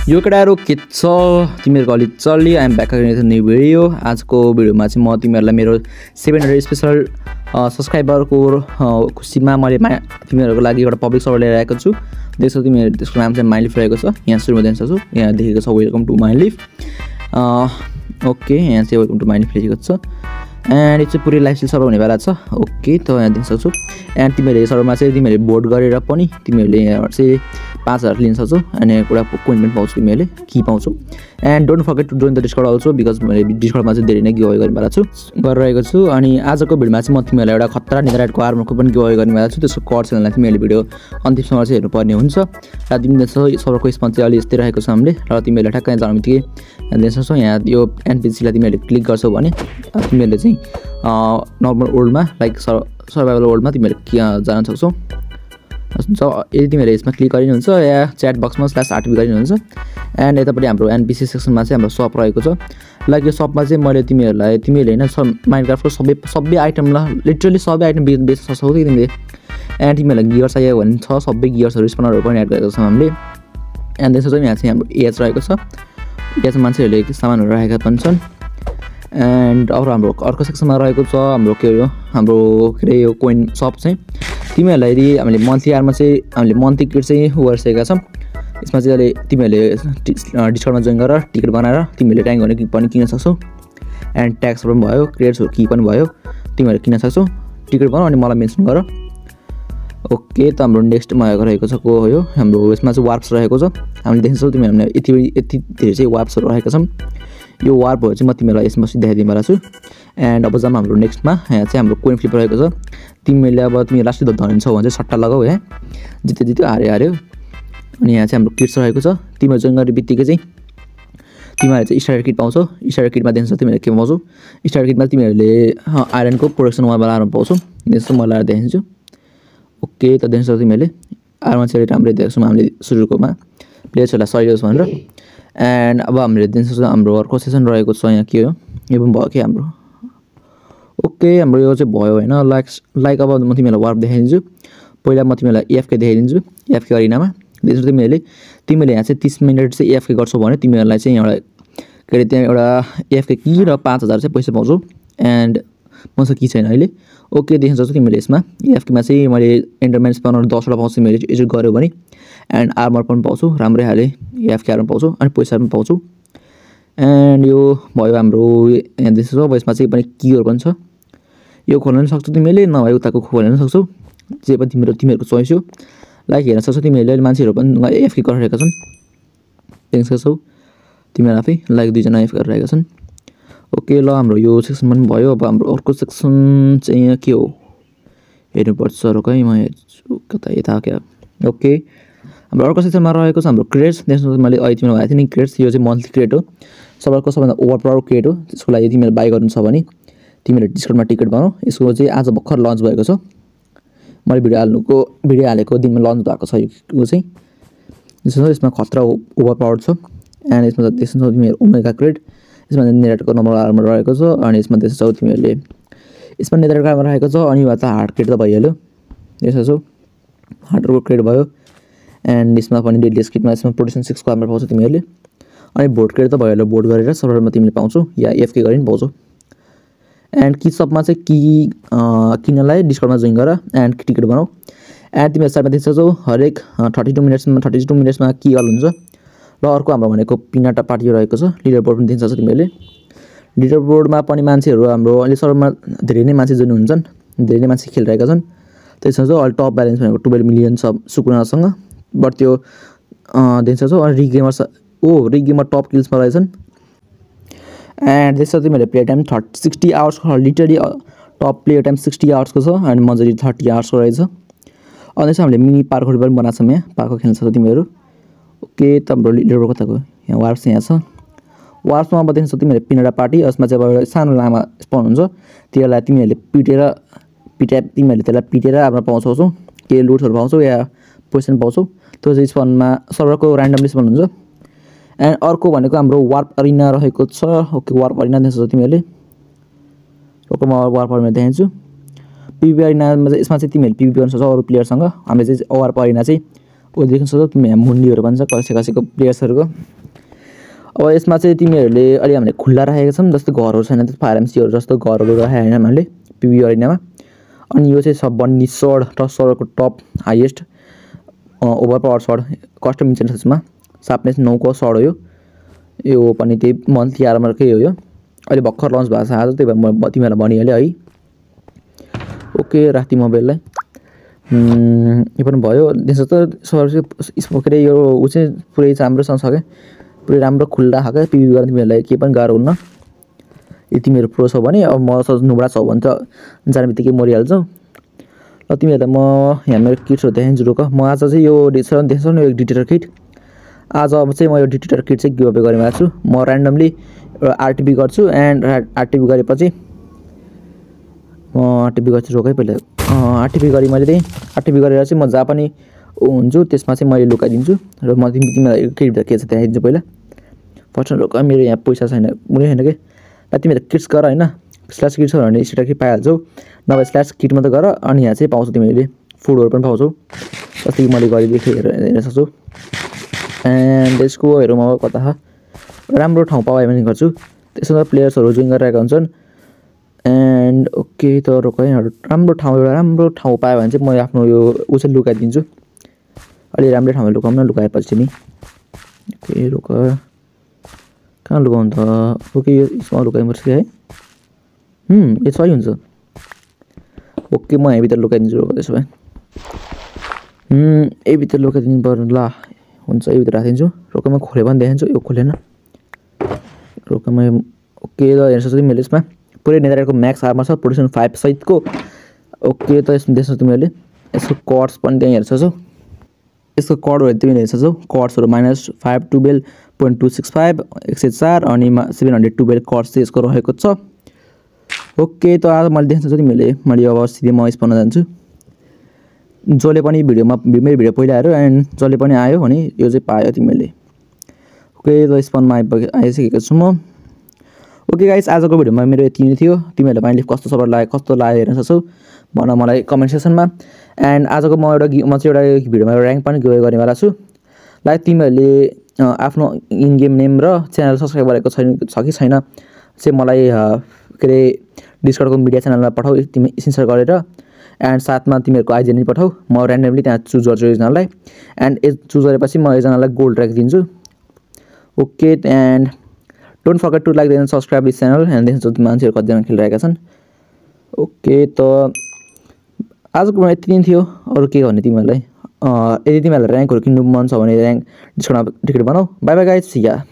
यो केटाहरु के छ तिमीहरुको अलि चल्ली I am back again with new video. आजको भिडियोमा चाहिँ म तिमीहरुलाई मेरो 700 स्पेशल सब्स्क्राइबरको खुसीमा मैले तिमीहरुको लागि एउटा पब्लिक सर्भर लिएर आएको छु। देख्छौ तिमीहरु त्यसको नाम चाहिँ माइलिफ रहेको छ। यहाँ सुरुमा देख्न सक्छौ, यहाँ लेखेको छ वेलकम टु माइलिफ। ओके, यहाँ चाहिँ वेलकम टु माइलिफ लेखेको छ एन्ड यो चाहिँ पुरै लाइभ सर्भर हुनेवाला छ। ओके, त यहाँ देख्न सक्छौ एन्ड तिमीहरुले सर्भरमा चाहिँ तिमीहरुले भोट गरेर पनि तिमीहरुले यहाँ चाहिँ 5000 लिन सक्छौ अनि एउटा कोइन पनि पाउँछौ, तिमीहरुले की पाउँछौ। And don't forget to join the Discord also because मैले डिस्कर्डमा चाहिँ धेरै नै गिभअवे गरिरहेको छु। अनि आजको भिडियोमा चाहिँ म तिमीहरुलाई एउटा खतरा नेदरराइटको आर्मरको पनि गिभअवे गर्नेवाला छु। त्यसको कोड च्यानललाई तिमीहरुले भिडियो अन्तिमसम्म चाहिँ हेर्नुपर्ने हुन्छ। र तिमीले देख्छौ सर्भरको स्पन चाहिँ अलि यस्तै रहेको छ हामीले। र तिमीहरुले ठ्याक्कै जानु बित्तिकै देख्न सक्छौ यहाँ यो एनपीसीलाई तिमीहरुले क्लिक गर्छौ भने तिमीहरुले चाहिँ नर्मल वर्ल्डमा लाइक सर्भाइभल वर्ल्डमा तिमीहरु जान सक्छौ। यदि तिमीहरुले यसमा क्लिक गरिनुहुन्छ या च्याट बक्समा /RTP गरिनुहुन्छ एन्ड यतापट्टि हाम्रो एनपीसी सेक्सनमा चाहिँ हाम्रो शप रहेको छ। लाइक यो शपमा चाहिँ मैले तिमीहरुले हैन माइनक्राफ्टको सबै आइटम लिटरली सबै आइटम बेच्न सक्छौ कि तिमीले। एन्ड तिमीहरुलाई गियर चाहियो भने छ, सबै गियर्सहरु स्पनरहरु पनि एड गरेको छ हामीले। एन्ड त्यसपछि यहाँ चाहिँ हाम्रो एज रहेको छ। यहाँ चाहिँ मान्छेहरुले सामानहरु राखेका पनि छन्। एन्ड अब हाम्रो अर्को सेक्सनमा रहेको छ हाम्रो के हो हाम्रो यो कोइन शप चाहिँ तिमीहरुलाई यदि हामीले मन्थली आरमा चाहिँ हामीले मन्थली किट चाहिँ गरिसकेका छौँ। यसमा चाहिँ अहिले तिमीहरुले डिस्कर्डमा जोइन गरेर टिकट बनाएर तिमीहरुले ट्याग गर्ने पनि किन्न सक्छौ। एन्ड ट्याक्स पनि भयो, क्रेडिट्सहरु की पनि भयो, तिमीहरुले किन्न सक्छौ। टिकट बनाऊ अनि मलाई मेन्सन गर। ओके, त हाम्रो नेक्स्टमा रहेको छ को हो यो हाम्रो यसमा चाहिँ वार्प्स रहेको छ। हामीले देख्छौ तिमीहरुले यति धेरै चाहिँ वार्प्सहरु रहेका छन्। यो वार्पहरु चाहिँ म तिमीहरुलाई यसमा देखाइदिने छु। एन्ड अब जाम हाम्रो नेक्स्टमा यहाँ चाहिँ हाम्रो कोइन फ्लिप रहेको छ। तिमीले अब तिमी लास्ट धनिन्छौ भने चाहिँ सट्टा लगाऊ है, जित्यो हार्यो। अनि यहाँ चाहिँ हाम्रो किट्स रहेको छ। तिमीहरु जोइन गर्ने बित्तिकै चाहिँ तिमीहरुले चाहिँ स्टार्टर किट पाउँछौ। स्टार्टर किटमा देख्छौ तिमीहरुले के पाउँछौ। स्टार्टर किटमा तिमीहरुले आइरनको प्रोडक्सन वाला आर्मर पाउँछौ। यसो म लाएर देखाइदिन्छु। ओके, त देख्छौ तिमीहरुले आर्मर चाहिँ राम्रै देख्छौ हामीले सुरुकोमा प्लेयर्सहरुलाई सजिलो भनेर। एन्ड अब हामीले देख्छौ हाम्रो अर्को सेसन रहेको छ। यहाँ के हो यो पनि भयो के हाम्रो। ओके, हाम्रो यो चाहिँ भयो हैन। लाइक अब म तिमीहरुलाई वार्प देखाइदिन्छु। पहिला म तिमीहरुलाई एफके देखाइदिन्छु। एफके अरिनामा देख्छौ तिमीले यहाँ चाहिँ 30 मिनेट चाहिँ एफके गर्छौ भने तिमीहरुलाई चाहिँ एउटा के अरे त्यहाँ एउटा एफके की र 5000 चाहिँ पैसा पाउँछौ। एन्ड मसँग की छैन अहिले। ओके, देख्न सक्छौ तिमीले यसमा एफकेमा चाहिँ मैले एन्डरम्यान स्पनर 10 वटा पाउँछु तिमीले एजुट गर्यो भने। एन्ड आर्मर पनि पाउँछौ, राम्रै हाले एफके आर्मर पाउँछौ अनि पैसा पनि पाउँछौ। एन्ड यो भयो हाम्रो यहाँ देख्छौ अब यसमा चाहिँ पनि कीहरु पनि छ। यो खोल्न पनि सक्छौ तिमीले, नभए उताको खोल्न पनि सक्छौ, जे पनि तिमीहरुको चोइस हो। लाइक हेर्न सक्छौ तिमीले मान्छेहरु पनि एफके गरिरहेका छन्। देख्न सक्छौ तिमीहरु आफै लाइक दुईजना एफके गरिरहेका छन्। ओके, ल हाम्रो यो सेक्सन पनि भयो। अब हाम्रो अर्को सेक्सन चाहिँ यहाँ के हो हेर्नुपर्छ र कहीँ म हेर्छु कता यता क्या। ओके, हाम्रो अर्को सेक्सनमा रहेको छ हाम्रो क्रेड्स। देख्नु मैले अहिले तिमीलाई भनेको थिएँ नि क्रेड्स, यो चाहिँ मन्थली क्रेड हो। सबैको सबैभन्दा ओभरपावर क्रेड हो। त्यसको लागि तिमीले बाई गर्नु छ भने तिमीले डिस्काउन्टमा टिकट बनाऊ। यसको चाहिँ आज भर्खर लन्च भएको छ। मैले भिडियो हालेको दिनमा लन्च भएको छ यो चाहिँ। यसमा खतरा ओभरपावर छ। एन्ड यसमा देख्छौ तिमीहरु ओमेगा क्रेड, यसमा नेदरराइटको नम्बर आर्मर रहेको छ। अनि यसमा देख्छौ तिमीहरुले यसमा नेदरराइटको आर्मर रहेको छ। अनि यो त हार्ड क्रेड त भइहाल्यो। देख्छौ हार्डको क्रेड भयो। एन्ड यसमा पनि डेडली स्किटमा यसमा प्रोटेक्सन 6 को आर्मर पाउँछौ तिमीहरुले। अनि भोट क्रेड त भइहाल्यो, भोट गरेर सर्भरमा तिमीले पाउँछौ या एफके गरि पनि पाउँछौ। एन्ड की सबमा चाहिँ की किन्नलाई डिस्कर्डमा जोइन गर एन्ड टिकट बनाऊ। एन्ड तिमीहरु साइडमा देख्छौ हरेक 32 मिनेट्समा की अल हुन्छ। र अर्को हाम्रो भनेको पिनाटा पार्टी रहेको छ। लिडर बोर्ड पनि देख्छौ तिमीहरुले। लिडर बोर्डमा पनि मान्छेहरु हाम्रो अहिले सर्भरमा धेरै नै मान्छे जोइन हुन्छन्, धेरै नै मान्छे खेलिरहेका छन्। त्यसमा चाहिँ अहिले टप ब्यालेन्स भनेको 12 मिलियन छ सुकुनासँग। बट त्यो देख्छौ अनि रिग गेमर टप किल्समा रहेछन्। एन्ड देख्छौ तिमीहरुले प्ले टाइम 60 आवर्सको लिटरली टप प्लेयर टाइम 60 आवर्सको छ। एन्ड मजाले 30 आवर्सको रहेछ। अनि चाहिँ हामीले मिनी पार्कहरू पनि बनाएको छौँ। यहाँ पार्क खेल्न सक्छौ तिमीहरु। ओके, त हाम्रो लिडर बोर्ड कताको यहाँ वार्प्स यहाँ छ। वार्प्समा अब देख्छौ तिमीहरुले पिनाटा पार्टी। यसमा चाहिँ अब सानो लामा स्पन हुन्छ। त्यसलाई तिमीहरुले तिमीहरुले त्यसलाई पिटेर आफ्नो पाउँछौ, के लुट्सहरु पाउँछौ या पैसा पाउँछौ। त्यो चाहिँ स्पनमा सर्भरको र्यान्डमली स्पन हुन्छ। एन्ड अर्को भनेको हाम्रो वार्प अरिना रहेको छ। ओके, वार्प अरिना देख्छौ तिमीहरुले। ओके, म वार्प अरिना देखाउँछु। पिभी अरिनामा चाहिँ यसमा चाहिँ तिमीहरुले पिभी गर्न सक्छौ अरु प्लेयरसँग। हामीले चाहिँ वार्प अरिना चाहिँ ओ देख्न सक्छौ तिमी यहाँ मुन्डीहरु भन्छ कसैको प्लेयर्सहरुको। अब यसमा चाहिँ तिमीहरूले अलि हामीले खुल्ला राखेका छौँ, जस्तो घरहरू छैन त्यस्तो फार्मेसीहरू जस्तो घरहरू राखेको होइन हामीले पिभी अरेनामा। अनि यो चाहिँ सब बन्नी सर्ड सर्डको top highest over power sword custom enchant यसमा सार्पनेस 9 को सर्ड हो यो पनि त्यही मन्थली आर्मरकै हो। यो अहिले भर्खर लन्च भएको छ आज, त्यही भएर म तिमीहरूलाई भनिहालेँ है। ओके राति मोबाइललाई यो पनि भयो। त्यसो त सर के अरे यो ऊ चाहिँ पुरै राम्रोसँग छ क्या, पुरै राम्रो खुल्ला खाएको पिभी गर्न तिमीहरूलाई केही पनि गाह्रो हुन्न। यदि तिमीहरू प्रो छ भने अब म नुबडा छ भने त जाने बित्तिकै मरिहाल्छौ। ल तिमीहरूलाई म यहाँ मेरो किट्सहरू देखाइदिन्छु रुक। म आज चाहिँ यो देख्छौ न यो डिटेक्टर किट, आज अब चाहिँ म यो डिटेक्टर किट चाहिँ गिभ अवे गरिरहेको छु। म ऱ्यान्डमली एउटा आरटिपी गर्छु एन्ड आरटिपी गरेपछि म आरटिपी गर्छु रोकै पहिला। आरटिपी गरेँ मैले, त्यही आरटिपी गरेर चाहिँ म जहाँ पनि हुन्छु त्यसमा चाहिँ मैले लुकाइदिन्छु र म तिमीलाई के के छ देखाइदिन्छु पहिला। फर्स्ट रोक मेरो यहाँ पैसा छैन कुनै छैन कि तिमीहरू किट्स गर होइन, स्ल्यास किट्स हो भने स्टार किट पाइहाल्छौ, नभए स्ल्यास किट मात्रै गर अनि यहाँ चाहिँ पाउँछौ तिमीहरूले फुडहरू पनि पाउँछौ जस्तै कि मैले गरिदिएको हेर्न सक्छौ। एन्ड यसको हेरौँ अब कता राम्रो ठाउँ पाएँ भने गर्छु, त्यसमा प्लेयर्सहरू जोइन गरिरहेका हुन्छन्। एन्ड ओके त रोक है राम्रो ठाउँ पायो भने चाहिँ म आफ्नो यो ऊ चाहिँ लुकाइदिन्छु, अलि राम्रै ठाउँमा लुकाउँ न लुकाएपछि नि। ओके रोक कहाँ लुकाउनु त, ओके यो यसमा लुकाइनुपर्छ है, यो सही हुन्छ। ओके म यहीँभित्र लुकाइदिन्छु रोक त्यसो भए, यहीँभित्र लुकाइदिनु पर्यो ल हुन्छ, यहीँभित्र राखिदिन्छु। रोक म खोले पनि देखाइदिन्छु, यो खोलेन रोक म ओके ल हेर्न सक्छौ तिमीहरूले यसमा पुरै नेदरको म्याक्स आर्मर छ प्रोटेक्सन 5 सहितको। ओके त यसमा देख्छौ तिमीहरूले यसको कर्ड्स पनि त्यहाँ हेर्न सक्छौ, यसको कर्डहरू तिमीले हेर्न सक्छौ। कर्ड्सहरू -512.265 104 अनि 712 कर्ड्स चाहिँ यसको रहेको छ। ओके त आज मैले देख्न सक्छु तिमीहरूले मैले अब सिधै म स्पन्न जान्छु। जसले पनि भिडियोमा मेरो भिडियो पहिला हेऱ्यो एन्ड जसले पनि आयो भने यो चाहिँ पायो तिमीहरूले। ओके त स्पनमा आइसकेको छु म। ओके गाइस आजको भिडियोमा मेरो यति नै थियो। तिमीहरूलाई माइन्ड कस्तो सपोर्ट लाग्यो कस्तो लाग्यो हेर्न सक्छौ भन मलाई कमेन्ट सेक्सनमा। एन्ड आजको म चाहिँ एउटा भिडियोमा ऱ्याङ्क पनि गिभ अवे गर्नेवाला छु। लाइक तिमीहरूले आफ्नो इन गेम नेम र च्यानल सब्सक्राइब गरेको छ कि छैन चाहिँ मलाई के अरे डिस्कर्डको मिडिया च्यानलमा पठाऊ तिमी स्क्रिनसट गरेर, एन्ड साथमा तिमीहरूको आइडेन्टिटी पठाऊ, म ऱ्यान्डमली त्यहाँ चुज गर्छु एकजनालाई एन्ड चुज गरेपछि म एकजनालाई गोल्ड राखिदिन्छु। Okay and don't forget to like and subscribe this channel and देख्छु मान्छेहरू कतिजना खेलिरहेका छन्। ओके त आजको यति नै थियो, अरू के भन्ने तिमीहरूलाई। यदि तिमीहरूलाई ऱ्याङ्कहरू किन्नु मन छ भने ऱ्याङ्क डिस्काउन्टमा टिकट बनाऊ। बाई बाई गाइस, सी या।